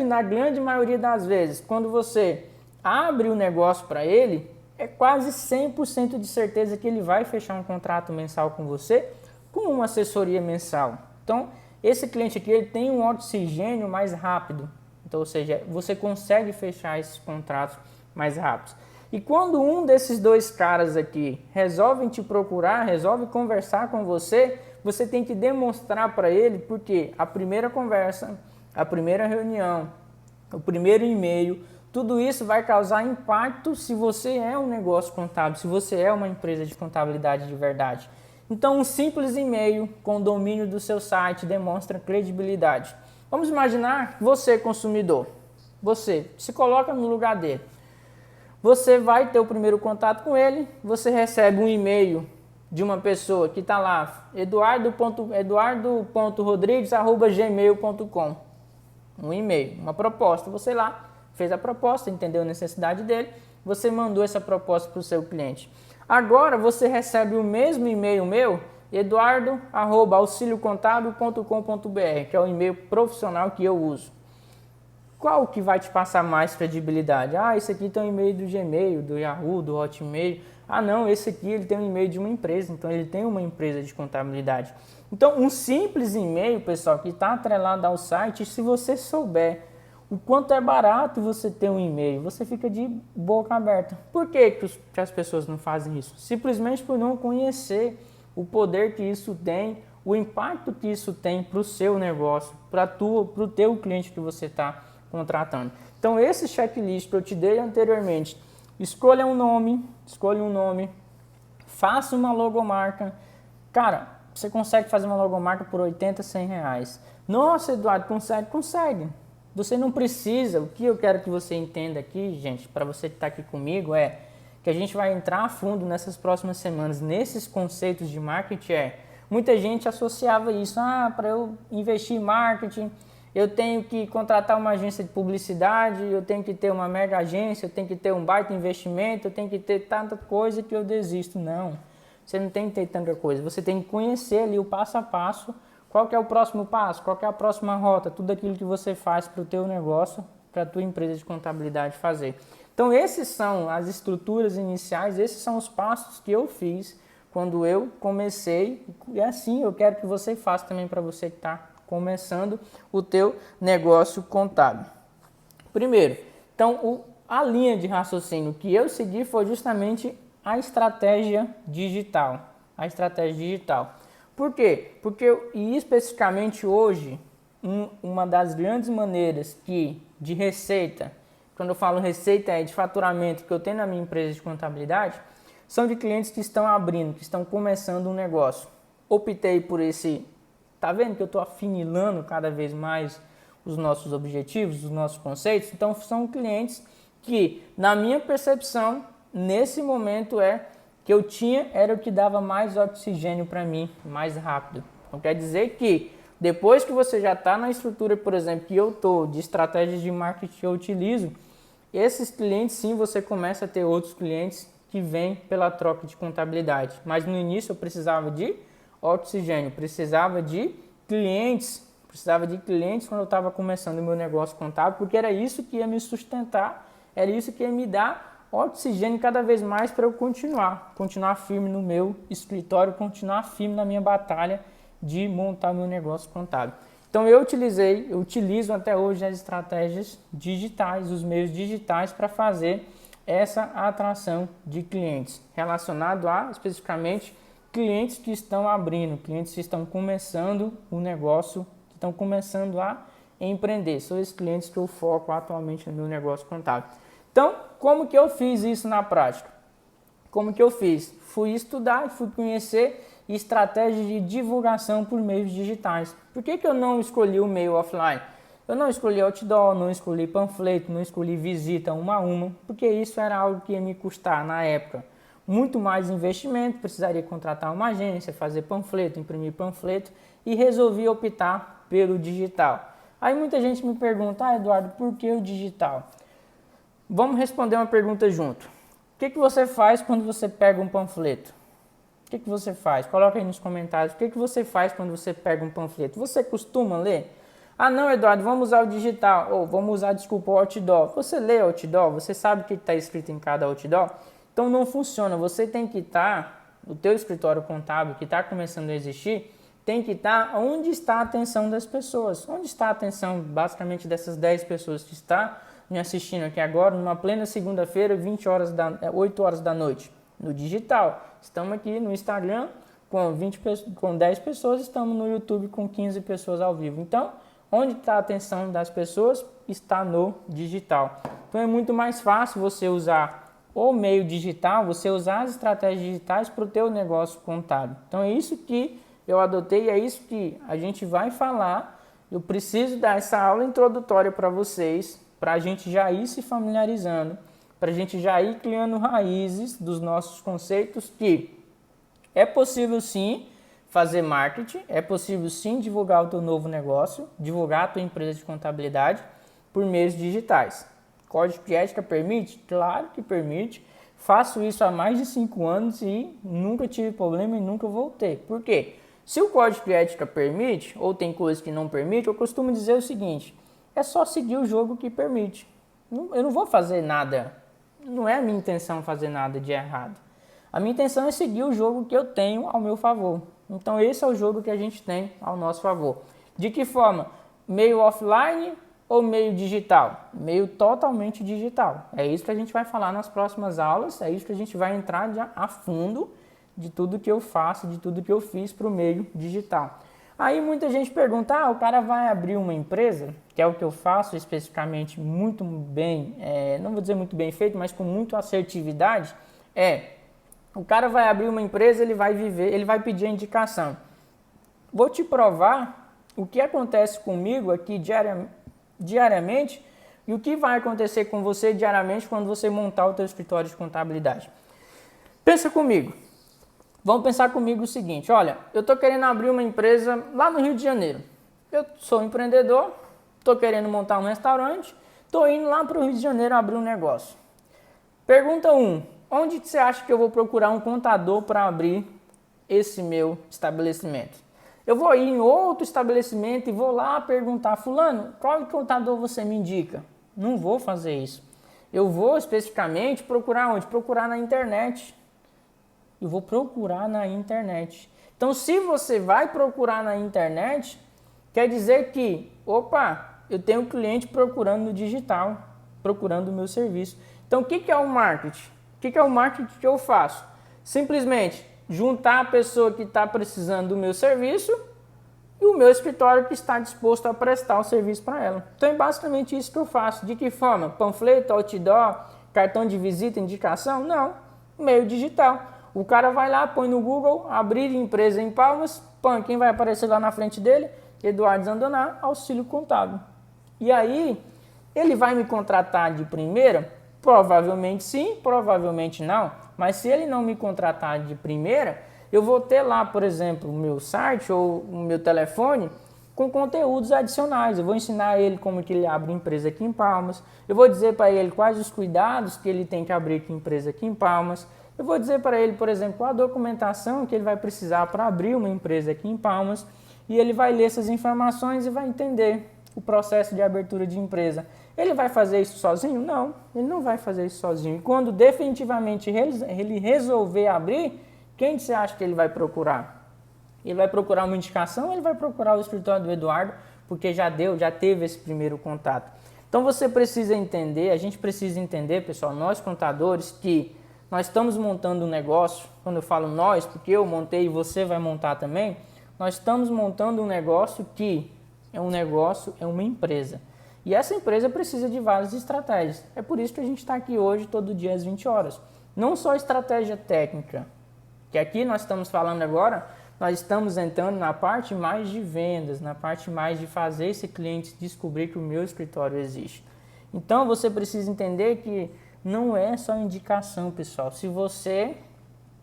na grande maioria das vezes, quando você abre o negócio para ele, é quase 100% de certeza que ele vai fechar um contrato mensal com você, com uma assessoria mensal. Então, esse cliente aqui, ele tem um oxigênio mais rápido. Então, ou seja, você consegue fechar esses contratos mais rápidos. E quando um desses dois caras aqui resolve te procurar, resolve conversar com você, você tem que demonstrar para ele, porque a primeira conversa, a primeira reunião, o primeiro e-mail, tudo isso vai causar impacto se você é um negócio contábil, se você é uma empresa de contabilidade de verdade. Então, um simples e-mail com o domínio do seu site demonstra credibilidade. Vamos imaginar você, consumidor, você se coloca no lugar dele. Você vai ter o primeiro contato com ele, você recebe um e-mail de uma pessoa que está lá, eduardo.rodrigues@gmail.com. Um e-mail, uma proposta. Você lá fez a proposta, entendeu a necessidade dele, você mandou essa proposta para o seu cliente. Agora você recebe o mesmo e-mail meu, eduardo@auxiliocontábil.com.br, que é o e-mail profissional que eu uso. Qual que vai te passar mais credibilidade? Esse aqui tem um e-mail do Gmail, do Yahoo, do Hotmail. Não, esse aqui ele tem um e-mail de uma empresa, então ele tem uma empresa de contabilidade. Então, um simples e-mail, pessoal, que está atrelado ao site, se você souber o quanto é barato você ter um e-mail, você fica de boca aberta. Por que as pessoas não fazem isso? Simplesmente por não conhecer o poder que isso tem, o impacto que isso tem para o seu negócio, para o teu cliente que você está contratando. Então, esse checklist que eu te dei anteriormente, escolha um nome, faça uma logomarca. Cara, você consegue fazer uma logomarca por 80, 100 reais. Nossa, Eduardo, consegue. Você não precisa, o que eu quero que você entenda aqui, gente, para você que está aqui comigo, é que a gente vai entrar a fundo nessas próximas semanas, nesses conceitos de marketing. Muita gente associava isso, para eu investir em marketing, eu tenho que contratar uma agência de publicidade, eu tenho que ter uma mega agência, eu tenho que ter um baita investimento, eu tenho que ter tanta coisa que eu desisto. Não, você não tem que ter tanta coisa, você tem que conhecer ali o passo a passo, qual que é o próximo passo, qual que é a próxima rota, tudo aquilo que você faz para o teu negócio, para a tua empresa de contabilidade fazer. Então, esses são as estruturas iniciais, esses são os passos que eu fiz quando eu comecei, e assim eu quero que você faça também para você que está começando o teu negócio contábil. Primeiro, então, a linha de raciocínio que eu segui foi justamente a estratégia digital. Por quê? Porque, e especificamente hoje, uma das grandes maneiras de receita, quando eu falo receita de faturamento que eu tenho na minha empresa de contabilidade, são de clientes que estão abrindo, que estão começando um negócio. Optei por esse. Tá vendo que eu estou afinilando cada vez mais os nossos objetivos, os nossos conceitos? Então, são clientes que, na minha percepção, nesse momento que eu tinha, era o que dava mais oxigênio para mim, mais rápido. Então, quer dizer que, depois que você já está na estrutura, por exemplo, que eu estou, de estratégias de marketing que eu utilizo, esses clientes, sim, você começa a ter outros clientes que vêm pela troca de contabilidade. Mas no início eu precisava de oxigênio, precisava de clientes precisava de clientes quando eu estava começando o meu negócio contábil, porque era isso que ia me sustentar, era isso que ia me dar oxigênio cada vez mais para eu continuar firme no meu escritório, continuar firme na minha batalha de montar o meu negócio contábil. Então eu utilizo até hoje as estratégias digitais, os meios digitais para fazer essa atração de clientes, relacionado a especificamente clientes que estão abrindo, clientes que estão começando o negócio, que estão começando a empreender. São esses clientes que eu foco atualmente no meu negócio contábil. Então, como que eu fiz isso na prática? Como que eu fiz? Fui estudar e fui conhecer estratégias de divulgação por meios digitais. Por que eu não escolhi o meio offline? Eu não escolhi outdoor, não escolhi panfleto, não escolhi visita uma a uma, porque isso era algo que ia me custar na época muito mais investimento, precisaria contratar uma agência, fazer panfleto, imprimir panfleto e resolvi optar pelo digital. Aí muita gente me pergunta, Eduardo, por que o digital? Vamos responder uma pergunta junto. O que você faz quando você pega um panfleto? O que você faz? Coloca aí nos comentários. O que você faz quando você pega um panfleto? Você costuma ler? Ah, não, Eduardo, vamos usar o digital. Ou vamos usar, desculpa, o outdoor. Você lê outdoor? Você sabe o que está escrito em cada outdoor? Então não funciona. Você tem que estar, o teu escritório contábil que está começando a existir, tem que estar onde está a atenção das pessoas. Onde está a atenção, basicamente, dessas 10 pessoas que estão me assistindo aqui agora, numa plena segunda-feira, 8 horas da noite, no digital. Estamos aqui no Instagram com 10 pessoas, estamos no YouTube com 15 pessoas ao vivo. Então, onde está a atenção das pessoas? Está no digital. Então, é muito mais fácil você usar o meio digital, você usar as estratégias digitais para o teu negócio contábil. Então, é isso que eu adotei, é isso que a gente vai falar. Eu preciso dar essa aula introdutória para vocês, para a gente já ir se familiarizando, para a gente já ir criando raízes dos nossos conceitos, que é possível sim fazer marketing, é possível sim divulgar o teu novo negócio, divulgar a tua empresa de contabilidade por meios digitais. Código de ética permite? Claro que permite. Faço isso há mais de 5 anos e nunca tive problema e nunca vou ter. Por quê? Se o código de ética permite, ou tem coisas que não permite, eu costumo dizer o seguinte: é só seguir o jogo que permite. Eu não vou fazer nada, não é a minha intenção fazer nada de errado. A minha intenção é seguir o jogo que eu tenho ao meu favor. Então esse é o jogo que a gente tem ao nosso favor. De que forma? Meio offline ou meio digital? Meio totalmente digital. É isso que a gente vai falar nas próximas aulas, é isso que a gente vai entrar a fundo de tudo que eu faço, de tudo que eu fiz para o meio digital. Aí muita gente pergunta, o cara vai abrir uma empresa, que é o que eu faço especificamente muito bem, não vou dizer muito bem feito, mas com muita assertividade, o cara vai abrir uma empresa, ele vai pedir a indicação. Vou te provar o que acontece comigo aqui diariamente e o que vai acontecer com você diariamente quando você montar o teu escritório de contabilidade. Pensa comigo. Vamos pensar comigo o seguinte, olha, eu estou querendo abrir uma empresa lá no Rio de Janeiro. Eu sou empreendedor, estou querendo montar um restaurante, estou indo lá para o Rio de Janeiro abrir um negócio. Pergunta 1, onde você acha que eu vou procurar um contador para abrir esse meu estabelecimento? Eu vou ir em outro estabelecimento e vou lá perguntar, fulano, qual contador você me indica? Não vou fazer isso. Eu vou especificamente procurar onde? Procurar na internet. Eu vou procurar na internet. Então, se você vai procurar na internet, quer dizer que, eu tenho um cliente procurando no digital, procurando o meu serviço. Então, o que é o marketing? O que é o marketing que eu faço? Simplesmente juntar a pessoa que está precisando do meu serviço e o meu escritório que está disposto a prestar o serviço para ela. Então, é basicamente isso que eu faço. De que forma? Panfleto, outdoor, cartão de visita, indicação? Não, meio digital. O cara vai lá, põe no Google, abrir empresa em Palmas, quem vai aparecer lá na frente dele? Eduardo Zandoná, auxílio contábil. E aí, ele vai me contratar de primeira? Provavelmente sim, provavelmente não. Mas se ele não me contratar de primeira, eu vou ter lá, por exemplo, o meu site ou o meu telefone com conteúdos adicionais. Eu vou ensinar ele como que ele abre empresa aqui em Palmas. Eu vou dizer para ele quais os cuidados que ele tem que abrir empresa aqui em Palmas. Eu vou dizer para ele, por exemplo, qual a documentação que ele vai precisar para abrir uma empresa aqui em Palmas. e ele vai ler essas informações e vai entender o processo de abertura de empresa. Ele vai fazer isso sozinho? Não, ele não vai fazer isso sozinho. E quando definitivamente ele resolver abrir, quem você acha que ele vai procurar? Ele vai procurar uma indicação ou ele vai procurar o escritório do Eduardo, porque já teve esse primeiro contato. Então você precisa entender, a gente precisa entender, pessoal, nós contadores, que nós estamos montando um negócio. Quando eu falo nós, porque eu montei e você vai montar também, nós estamos montando um negócio que é uma empresa. E essa empresa precisa de várias estratégias. É por isso que a gente está aqui hoje, todo dia às 20 horas. Não só estratégia técnica, que aqui nós estamos falando agora, nós estamos entrando na parte mais de vendas, na parte mais de fazer esse cliente descobrir que o meu escritório existe. Então você precisa entender que não é só indicação, pessoal. Se você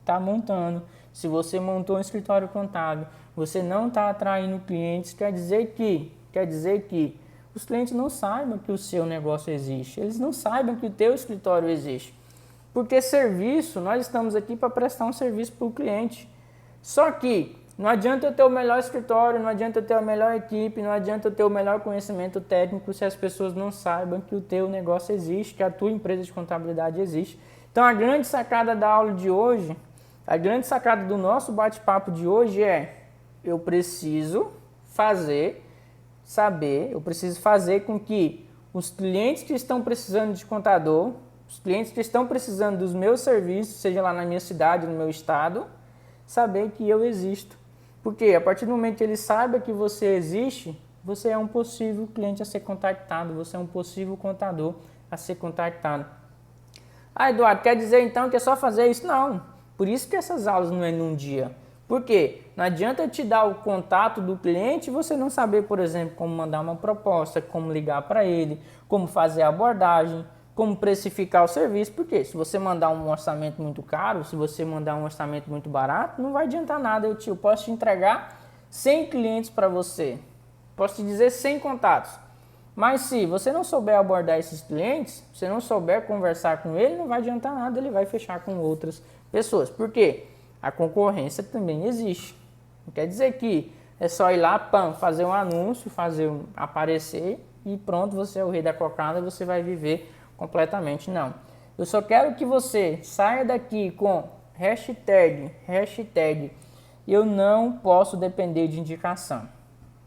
está montando, se você montou um escritório contábil, você não está atraindo clientes, quer dizer que os clientes não saibam que o seu negócio existe, eles não saibam que o teu escritório existe. Porque serviço, nós estamos aqui para prestar um serviço para o cliente. Só que não adianta eu ter o melhor escritório, não adianta eu ter a melhor equipe, não adianta eu ter o melhor conhecimento técnico se as pessoas não saibam que o teu negócio existe, que a tua empresa de contabilidade existe. Então a grande sacada da aula de hoje, a grande sacada do nosso bate-papo de hoje é: eu preciso fazer com que os clientes que estão precisando de contador, os clientes que estão precisando dos meus serviços, seja lá na minha cidade, no meu estado, saber que eu existo. Porque a partir do momento que ele saiba que você existe, você é um possível cliente a ser contactado, você é um possível contador a ser contactado. Ah, Eduardo, quer dizer então que é só fazer isso? Não. Por isso que essas aulas não é num dia. Por quê? Não adianta eu te dar o contato do cliente e você não saber, por exemplo, como mandar uma proposta, como ligar para ele, como fazer a abordagem, como precificar o serviço. Porque se você mandar um orçamento muito caro, se você mandar um orçamento muito barato, não vai adiantar nada. Eu posso te entregar 100 clientes para você. Posso te dizer 100 contatos. Mas se você não souber abordar esses clientes, se você não souber conversar com ele, não vai adiantar nada, ele vai fechar com outras pessoas. Por quê? A concorrência também existe. Não quer dizer que é só ir lá, fazer um anúncio, aparecer e pronto, você é o rei da cocada, você vai viver completamente. Não. Eu só quero que você saia daqui com hashtag, eu não posso depender de indicação.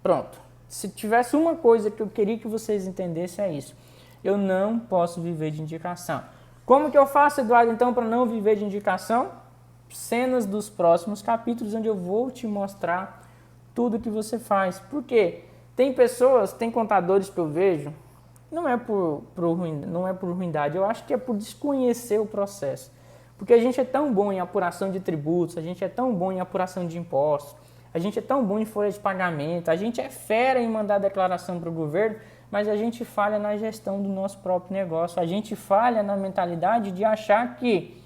Pronto. Se tivesse uma coisa que eu queria que vocês entendessem, é isso. Eu não posso viver de indicação. Como que eu faço, Eduardo, então, para não viver de indicação? Cenas dos próximos capítulos, onde eu vou te mostrar tudo que você faz. Por quê? Tem contadores que eu vejo, não é por ruindade, eu acho que é por desconhecer o processo. Porque a gente é tão bom em apuração de tributos, a gente é tão bom em apuração de impostos, a gente é tão bom em folha de pagamento, a gente é fera em mandar declaração para o governo, mas a gente falha na gestão do nosso próprio negócio, a gente falha na mentalidade de achar que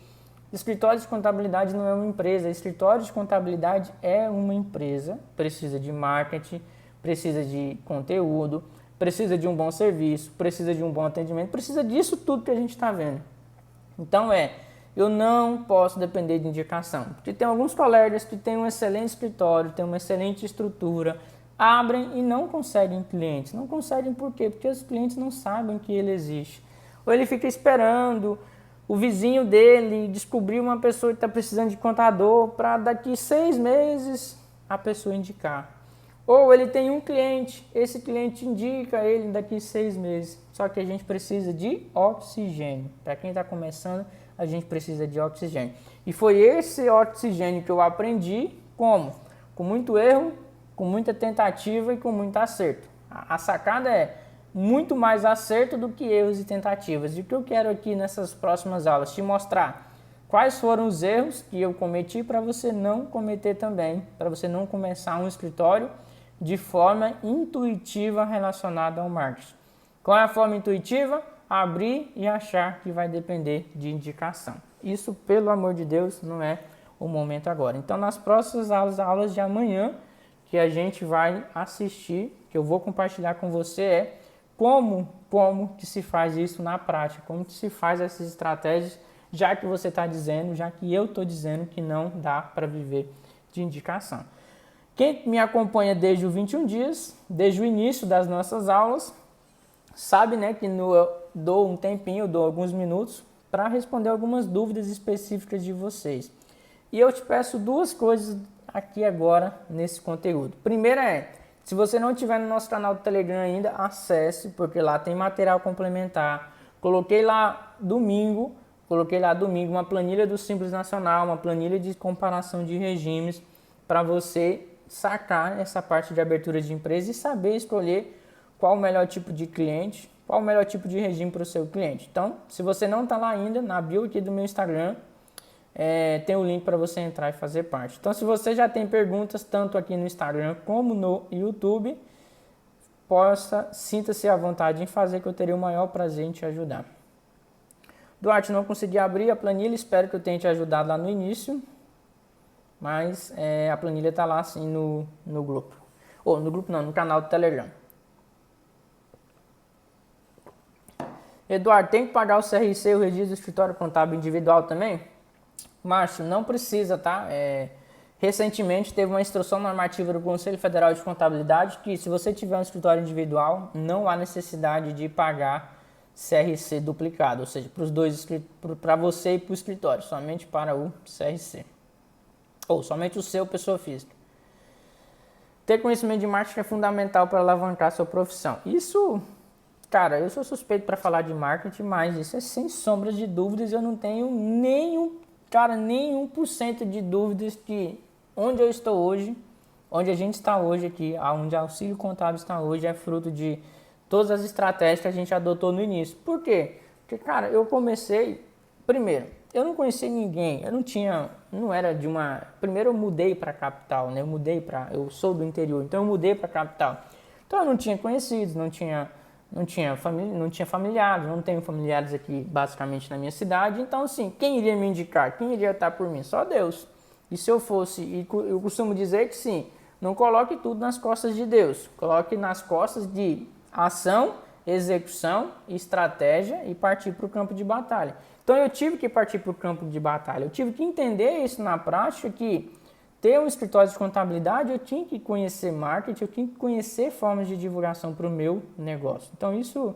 escritório de contabilidade não é uma empresa. Escritório de contabilidade é uma empresa, precisa de marketing, precisa de conteúdo, precisa de um bom serviço, precisa de um bom atendimento, precisa disso tudo que a gente está vendo. Então eu não posso depender de indicação. Porque tem alguns colegas que têm um excelente escritório, têm uma excelente estrutura, abrem e não conseguem clientes. Não conseguem por quê? Porque os clientes não sabem que ele existe. Ou ele fica esperando o vizinho dele descobrir uma pessoa que está precisando de contador para daqui 6 meses a pessoa indicar. Ou ele tem um cliente, esse cliente indica ele daqui 6 meses. Só que a gente precisa de oxigênio. Para quem está começando, a gente precisa de oxigênio. E foi esse oxigênio que eu aprendi como? Com muito erro, com muita tentativa e com muito acerto. A sacada é muito mais acerto do que erros e tentativas. E o que eu quero aqui nessas próximas aulas? Te mostrar quais foram os erros que eu cometi para você não cometer também, para você não começar um escritório de forma intuitiva relacionada ao marketing. Qual é a forma intuitiva? Abrir e achar que vai depender de indicação. Isso, pelo amor de Deus, não é o momento agora. Então, nas próximas aulas de amanhã, que a gente vai assistir, que eu vou compartilhar com você, como que se faz isso na prática, como que se faz essas estratégias, já que eu estou dizendo que não dá para viver de indicação. Quem me acompanha desde o 21 dias, desde o início das nossas aulas, sabe, né, que eu dou um tempinho, eu dou alguns minutos para responder algumas dúvidas específicas de vocês. E eu te peço duas coisas aqui agora nesse conteúdo. Primeira é, se você não estiver no nosso canal do Telegram ainda, acesse, porque lá tem material complementar. Coloquei lá domingo uma planilha do Simples Nacional, uma planilha de comparação de regimes para você sacar essa parte de abertura de empresa e saber escolher qual o melhor tipo de cliente, qual o melhor tipo de regime para o seu cliente. Então, se você não está lá ainda, na bio aqui do meu Instagram, tem o link para você entrar e fazer parte. Então, se você já tem perguntas, tanto aqui no Instagram como no YouTube, sinta-se à vontade em fazer, que eu terei o maior prazer em te ajudar. Duarte, não consegui abrir a planilha, espero que eu tenha te ajudado lá no início, mas a planilha está lá assim no grupo. Ou no grupo não, no canal do Telegram. Eduardo, tem que pagar o CRC, o registro do escritório contábil individual também? Márcio, não precisa, tá? Recentemente teve uma instrução normativa do Conselho Federal de Contabilidade que se você tiver um escritório individual, não há necessidade de pagar CRC duplicado, ou seja, para os dois, para você e para o escritório, somente para o CRC. Ou somente o seu, pessoa física. Ter conhecimento de marketing é fundamental para alavancar a sua profissão. Isso, cara, eu sou suspeito para falar de marketing, mas isso é sem sombra de dúvidas, eu não tenho nenhum 1% de dúvidas que onde eu estou hoje, onde a gente está hoje aqui, onde a Auxílio Contábil está hoje, é fruto de todas as estratégias que a gente adotou no início. Por quê? Porque, cara, eu comecei, primeiro, eu não conhecia ninguém, primeiro eu mudei para a capital, né? Eu sou do interior, então eu mudei para a capital. Então eu não tinha conhecidos, não tinha familiares, não tenho familiares aqui basicamente na minha cidade, então assim, quem iria me indicar, quem iria estar por mim? Só Deus. E se eu eu costumo dizer que sim, não coloque tudo nas costas de Deus, coloque nas costas de ação, execução, estratégia e partir para o campo de batalha. Então eu tive que partir para o campo de batalha, eu tive que entender isso na prática, que ter um escritório de contabilidade, eu tinha que conhecer marketing, eu tinha que conhecer formas de divulgação para o meu negócio. Então isso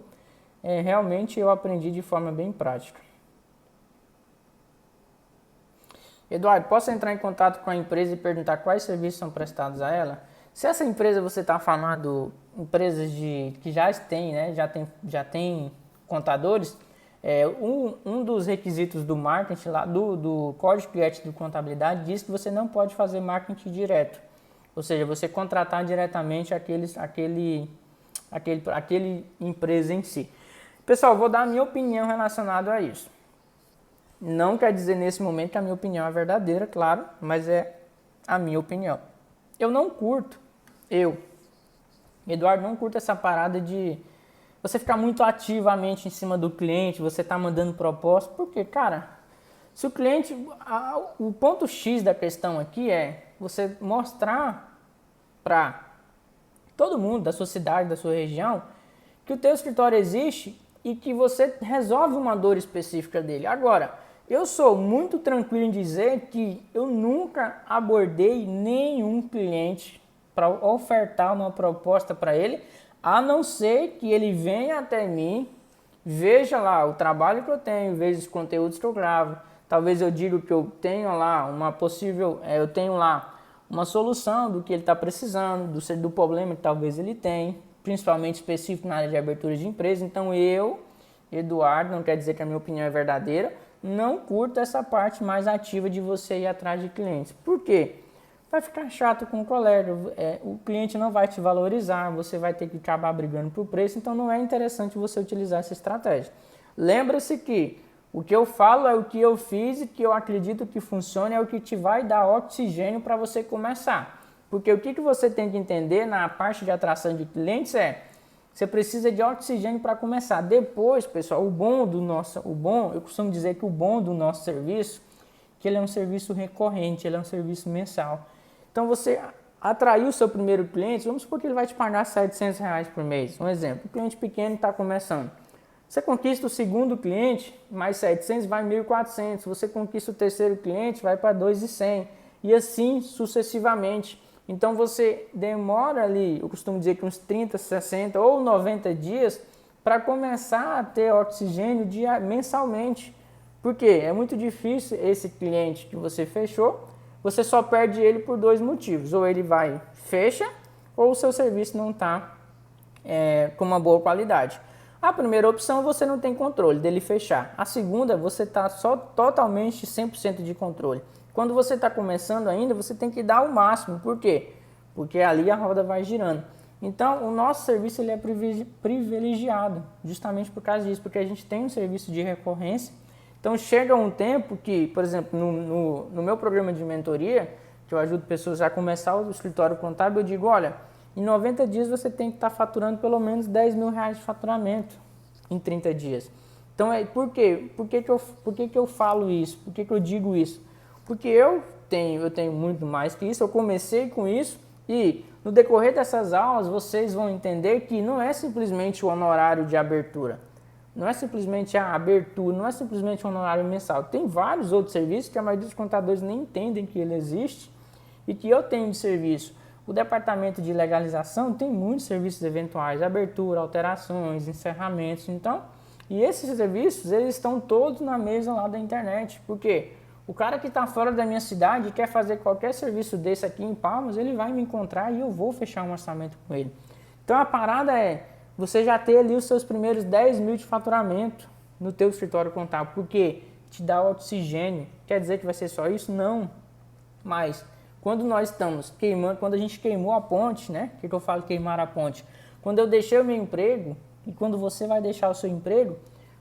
realmente eu aprendi de forma bem prática. Eduardo, posso entrar em contato com a empresa e perguntar quais serviços são prestados a ela? Se essa empresa você está falando, empresas que já tem contadores, um dos requisitos do marketing, lá, do Código de Ética de Contabilidade, diz que você não pode fazer marketing direto. Ou seja, você contratar diretamente aquele empresa em si. Pessoal, vou dar a minha opinião relacionada a isso. Não quer dizer nesse momento que a minha opinião é verdadeira, claro, mas é a minha opinião. Eu não curto, Eduardo, não curto essa parada de você ficar muito ativamente em cima do cliente, você tá mandando proposta, porque, cara, se o cliente, o ponto X da questão aqui é você mostrar para todo mundo da sua cidade, da sua região, que o teu escritório existe e que você resolve uma dor específica dele. Agora, eu sou muito tranquilo em dizer que eu nunca abordei nenhum cliente para ofertar uma proposta para ele, a não ser que ele venha até mim, veja lá o trabalho que eu tenho, veja os conteúdos que eu gravo. Talvez eu diga que eu tenho lá eu tenho lá uma solução do que ele está precisando, do problema que talvez ele tenha, principalmente específico na área de abertura de empresa. Então eu, Eduardo, não quer dizer que a minha opinião é verdadeira, não curto essa parte mais ativa de você ir atrás de clientes. Por quê? Vai ficar chato com o colega, o cliente não vai te valorizar, você vai ter que acabar brigando por preço, então não é interessante você utilizar essa estratégia. Lembra-se que o que eu falo é o que eu fiz e que eu acredito que funciona, é o que te vai dar oxigênio para você começar. Porque o que você tem que entender na parte de atração de clientes você precisa de oxigênio para começar. Depois, pessoal, eu costumo dizer que o bom do nosso serviço, que ele é um serviço recorrente, ele é um serviço mensal. Então você atraiu o seu primeiro cliente, vamos supor que ele vai te pagar R$700 por mês, um exemplo. O cliente pequeno está começando. Você conquista o segundo cliente, mais 700 vai 1.400. Você conquista o terceiro cliente, vai para 2.100. E assim sucessivamente. Então você demora ali, eu costumo dizer que uns 30, 60 ou 90 dias para começar a ter oxigênio mensalmente. Por quê? É muito difícil esse cliente que você fechou, você só perde ele por dois motivos. Ou ele vai, fecha, ou o seu serviço não está com uma boa qualidade. A primeira opção, você não tem controle dele fechar. A segunda, você está só totalmente 100% de controle. Quando você está começando ainda, você tem que dar o máximo. Por quê? Porque ali a roda vai girando. Então, o nosso serviço ele é privilegiado, justamente por causa disso, porque a gente tem um serviço de recorrência. Então, chega um tempo que, por exemplo, no meu programa de mentoria, que eu ajudo pessoas a começar o escritório contábil, eu digo, olha, em 90 dias você tem que estar faturando pelo menos 10 mil reais de faturamento em 30 dias. Então, por quê? Por que eu falo isso? Por que eu digo isso? Porque eu tenho muito mais que isso, eu comecei com isso e no decorrer dessas aulas vocês vão entender que não é simplesmente o honorário de abertura, não é simplesmente a abertura, não é simplesmente o honorário mensal. Tem vários outros serviços que a maioria dos contadores nem entendem que ele existe e que eu tenho de serviço. O departamento de legalização tem muitos serviços eventuais, abertura, alterações, encerramentos, então, e esses serviços, eles estão todos na mesa lá da internet, porque o cara que está fora da minha cidade e quer fazer qualquer serviço desse aqui em Palmas, ele vai me encontrar e eu vou fechar um orçamento com ele. Então a parada é você já ter ali os seus primeiros 10 mil de faturamento no teu escritório contábil, porque te dá oxigênio. Quer dizer que vai ser só isso? Não, mas quando nós estamos queimando, quando a gente queimou a ponte, né? O que eu falo queimar a ponte? Quando eu deixei o meu emprego e quando você vai deixar o seu emprego,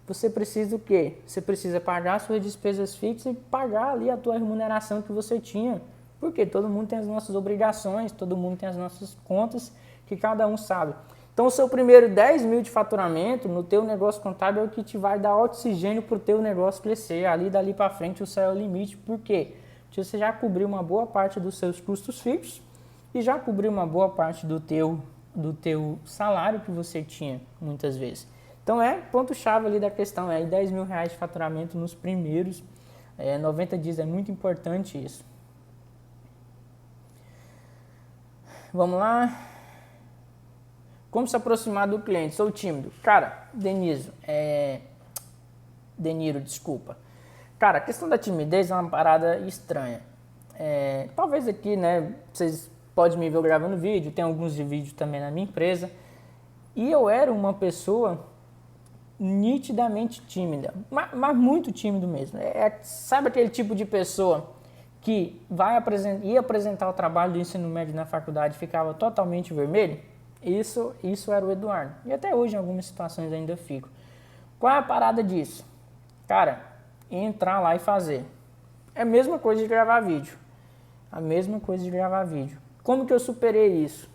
você precisa o quê? Você precisa pagar suas despesas fixas e pagar ali a tua remuneração que você tinha. Porque todo mundo tem as nossas obrigações, todo mundo tem as nossas contas que cada um sabe. Então o seu primeiro 10 mil de faturamento no teu negócio contábil é o que te vai dar oxigênio para o teu negócio crescer. Ali dali para frente o céu é o limite. Por quê? Porque você já cobriu uma boa parte dos seus custos fixos e já cobriu uma boa parte do teu salário que você tinha muitas vezes. Então ponto-chave ali da questão, 10 mil reais de faturamento nos primeiros 90 dias, é muito importante isso. Vamos lá. Como se aproximar do cliente? Sou tímido. Cara, Deniro, desculpa. Cara, a questão da timidez é uma parada estranha. Talvez aqui, né, vocês podem me ver gravando vídeo, tem alguns de vídeo também na minha empresa. E eu era uma pessoa nitidamente tímida, mas muito tímido mesmo. Sabe aquele tipo de pessoa que ia apresentar o trabalho do ensino médio na faculdade e ficava totalmente vermelho? Isso era o Eduardo. E até hoje em algumas situações ainda fico. Qual é a parada disso? Cara, entrar lá e fazer. É a mesma coisa de gravar vídeo. A mesma coisa de gravar vídeo. Como que eu superei isso?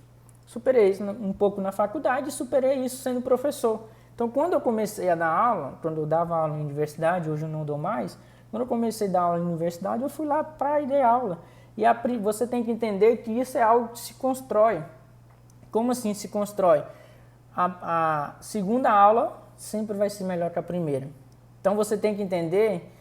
Superei isso um pouco na faculdade e superei isso sendo professor. Então, quando eu comecei a dar aula, quando eu dava aula na universidade, hoje eu não dou mais, quando eu comecei a dar aula na universidade, eu fui lá para ir dar aula. E você tem que entender que isso é algo que se constrói. Como assim se constrói? A segunda aula sempre vai ser melhor que a primeira. Então, você tem que entender,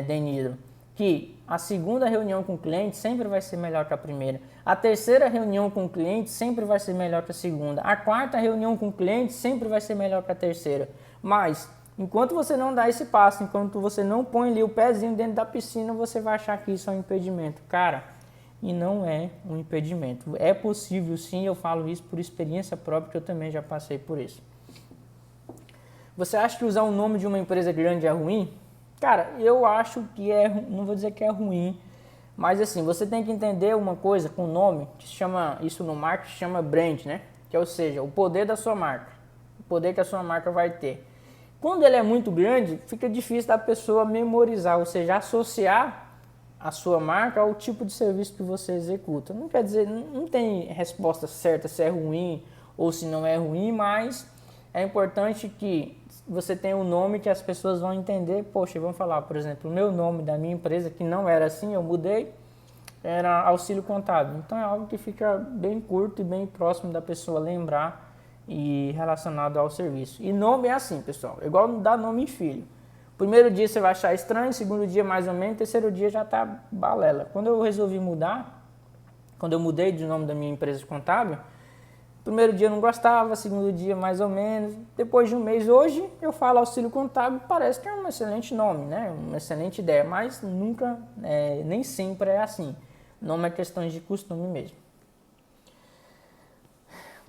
Deniro, que a segunda reunião com o cliente sempre vai ser melhor que a primeira. A terceira reunião com o cliente sempre vai ser melhor que a segunda. A quarta reunião com o cliente sempre vai ser melhor que a terceira. Mas, enquanto você não dá esse passo, enquanto você não põe ali o pezinho dentro da piscina, você vai achar que isso é um impedimento. Cara, e não é um impedimento. É possível sim, eu falo isso por experiência própria, que eu também já passei por isso. Você acha que usar o nome de uma empresa grande é ruim? Cara, eu acho que não vou dizer que é ruim, mas assim, você tem que entender uma coisa com o nome, que se chama, isso no marketing chama brand, né? Que é, ou seja, o poder da sua marca, o poder que a sua marca vai ter. Quando ele é muito grande, fica difícil da pessoa memorizar, ou seja, associar a sua marca ao tipo de serviço que você executa. Não quer dizer, não tem resposta certa se é ruim ou se não é ruim, mas é importante que você tenha um nome que as pessoas vão entender. Poxa, vamos falar, por exemplo, o meu nome da minha empresa, que não era assim, eu mudei, era Auxílio Contábil. Então é algo que fica bem curto e bem próximo da pessoa lembrar e relacionado ao serviço. E nome é assim, pessoal, igual dar nome em filho. Primeiro dia você vai achar estranho, segundo dia mais ou menos, terceiro dia já tá balela. Quando eu resolvi mudar, quando eu mudei de nome da minha empresa contábil, primeiro dia eu não gostava, segundo dia mais ou menos, depois de um mês, hoje eu falo auxílio contábil, parece que é um excelente nome, né? Uma excelente ideia, mas nunca, nem sempre é assim. Nome é questão de costume mesmo.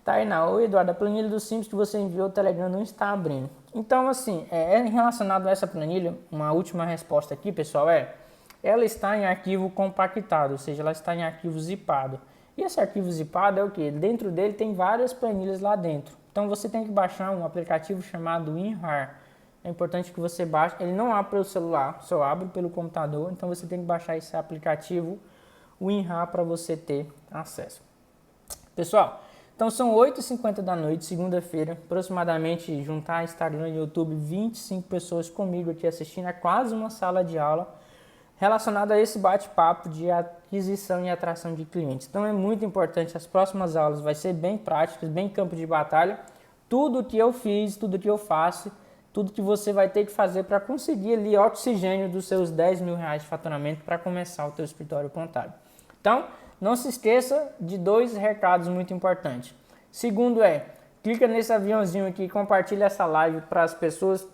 Tainá, oi Eduardo, a planilha do Simples que você enviou o Telegram não está abrindo. Então, assim, relacionado a essa planilha, uma última resposta aqui, pessoal, ela está em arquivo compactado, ou seja, ela está em arquivo zipado. E esse arquivo zipado é o que? Dentro dele tem várias planilhas lá dentro. Então você tem que baixar um aplicativo chamado WinRAR. É importante que você baixe, ele não abre pelo celular, só abre pelo computador. Então você tem que baixar esse aplicativo WinRAR para você ter acesso. Pessoal, então são 8h50 da noite, segunda-feira, aproximadamente juntar Instagram e YouTube, 25 pessoas comigo aqui assistindo, é quase uma sala de aula relacionado a esse bate-papo de aquisição e atração de clientes. Então é muito importante, as próximas aulas vai ser bem práticas, bem campo de batalha. Tudo que eu fiz, tudo que eu faço, tudo que você vai ter que fazer para conseguir ali oxigênio dos seus 10 mil reais de faturamento para começar o teu escritório contábil. Então, não se esqueça de 2 recados muito importantes. Segundo clica nesse aviãozinho aqui e compartilha essa live para as pessoas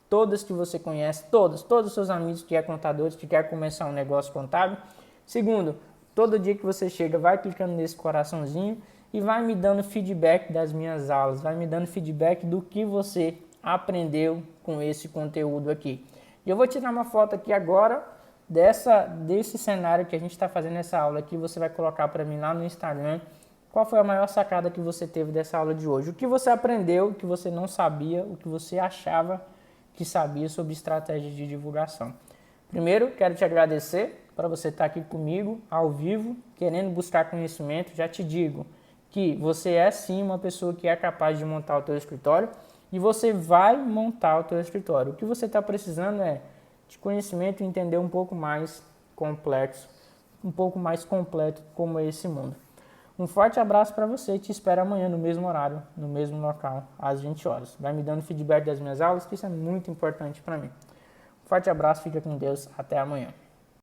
todas que você conhece, todos os seus amigos que é contadores, que quer começar um negócio contábil. Segundo, todo dia que você chega, vai clicando nesse coraçãozinho e vai me dando feedback das minhas aulas, vai me dando feedback do que você aprendeu com esse conteúdo aqui. E eu vou tirar uma foto aqui agora desse cenário que a gente está fazendo essa aula aqui, você vai colocar para mim lá no Instagram. Qual foi a maior sacada que você teve dessa aula de hoje? O que você aprendeu, o que você não sabia, o que você achava que sabia sobre estratégias de divulgação. Primeiro, quero te agradecer para você estar aqui comigo, ao vivo, querendo buscar conhecimento. Já te digo que você é sim uma pessoa que é capaz de montar o teu escritório e você vai montar o teu escritório. O que você está precisando é de conhecimento e entender um pouco mais complexo, um pouco mais completo como é esse mundo. Um forte abraço para você e te espero amanhã no mesmo horário, no mesmo local, às 20 horas. Vai me dando feedback das minhas aulas, que isso é muito importante para mim. Um forte abraço, fica com Deus, até amanhã.